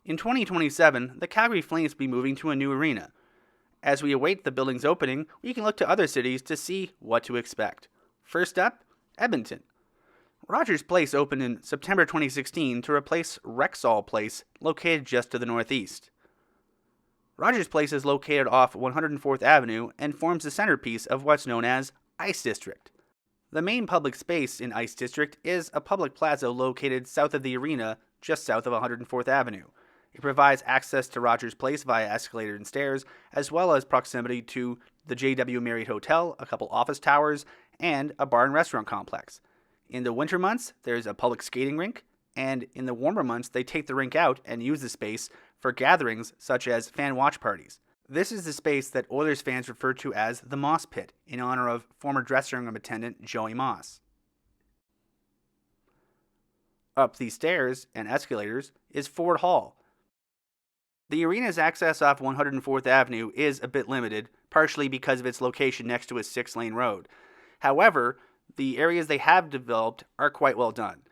In 2027, the Calgary Flames will be moving to a new arena. As we await the building's opening, we can look to other cities to see what to expect. First up, Edmonton. Rogers Place opened in September 2016 to replace Rexall Place, located just to the northeast. Rogers Place is located off 104th Avenue and forms the centerpiece of what's known as Ice District. The main public space in Ice District is a public plaza located south of the arena, just south of 104th Avenue. It provides access to Rogers Place via escalator and stairs, as well as proximity to the JW Marriott Hotel, a couple office towers, and a bar and restaurant complex. In the winter months, there's a public skating rink, and in the warmer months, they take the rink out and use the space for gatherings such as fan watch parties. This is the space that Oilers fans refer to as the Moss Pit, in honor of former dressing room attendant Joey Moss. Up these stairs and escalators is Ford Hall. The arena's access off 104th Avenue is a bit limited, partially because of its location next to a 6-lane road. However, the areas they have developed are quite well done.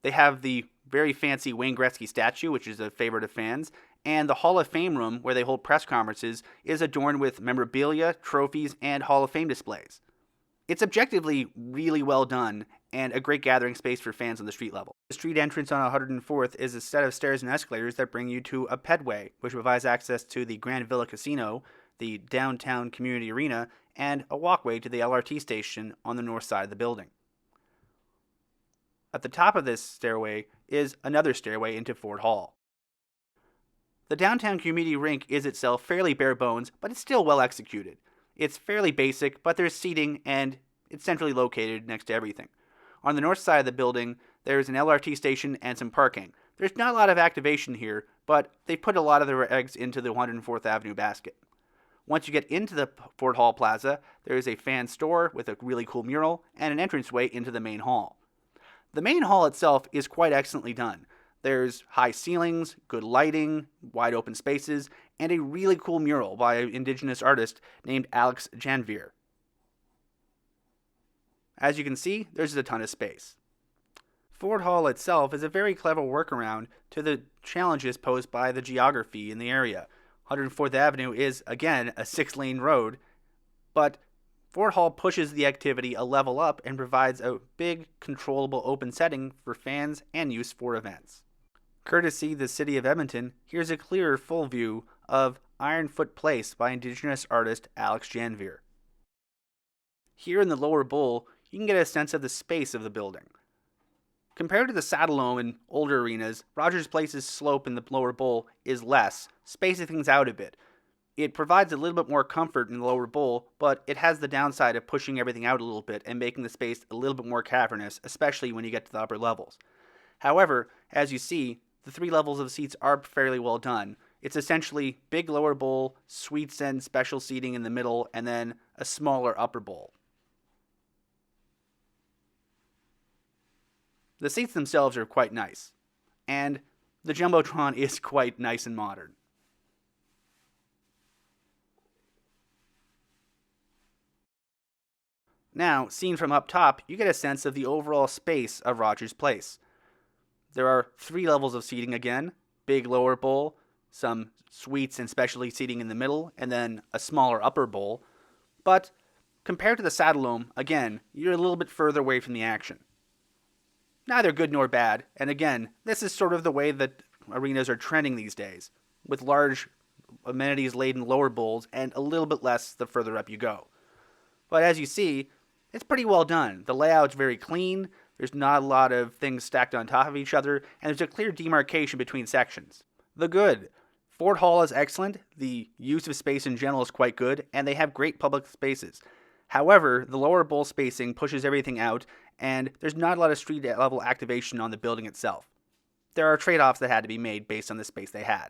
They have the very fancy Wayne Gretzky statue, which is a favorite of fans, and the Hall of Fame room, where they hold press conferences, is adorned with memorabilia, trophies, and Hall of Fame displays. It's objectively really well done, and a great gathering space for fans on the street level. The street entrance on 104th is a set of stairs and escalators that bring you to a pedway, which provides access to the Grand Villa Casino, the downtown community arena, and a walkway to the LRT station on the north side of the building. At the top of this stairway is another stairway into Ford Hall. The downtown community rink is itself fairly bare bones, but it's still well executed. It's fairly basic, but there's seating and it's centrally located next to everything. On the north side of the building, there's an LRT station and some parking. There's not a lot of activation here, but they put a lot of their eggs into the 104th Avenue basket. Once you get into the Ford Hall Plaza, there is a fan store with a really cool mural and an entranceway into the main hall. The main hall itself is quite excellently done. There's high ceilings, good lighting, wide open spaces, and a really cool mural by an indigenous artist named Alex Janvier. As you can see, there's a ton of space. Ford Hall itself is a very clever workaround to the challenges posed by the geography in the area. 104th Avenue is, again, a 6-lane road, but Ford Hall pushes the activity a level up and provides a big, controllable open setting for fans and use for events. Courtesy the city of Edmonton, here's a clearer full view of Ironfoot Place by Indigenous artist Alex Janvier. Here in the lower bowl, you can get a sense of the space of the building. Compared to the Saddledome and older arenas, Rogers Place's slope in the lower bowl is less, spacing things out a bit. It provides a little bit more comfort in the lower bowl, but it has the downside of pushing everything out a little bit and making the space a little bit more cavernous, especially when you get to the upper levels. However, as you see, the 3 levels of seats are fairly well done. It's essentially big lower bowl, suites and special seating in the middle, and then a smaller upper bowl. The seats themselves are quite nice, and the Jumbotron is quite nice and modern. Now, seen from up top, you get a sense of the overall space of Rogers Place. There are 3 levels of seating again, big lower bowl, some suites and specialty seating in the middle, and then a smaller upper bowl. But compared to the Saddledome, again, you're a little bit further away from the action. Neither good nor bad, and again, this is sort of the way that arenas are trending these days, with large amenities-laden lower bowls and a little bit less the further up you go. But as you see, it's pretty well done. The layout's very clean, there's not a lot of things stacked on top of each other, and there's a clear demarcation between sections. The good. Ford Hall is excellent, the use of space in general is quite good, and they have great public spaces. However, the lower bowl spacing pushes everything out, and there's not a lot of street level activation on the building itself. There are trade-offs that had to be made based on the space they had.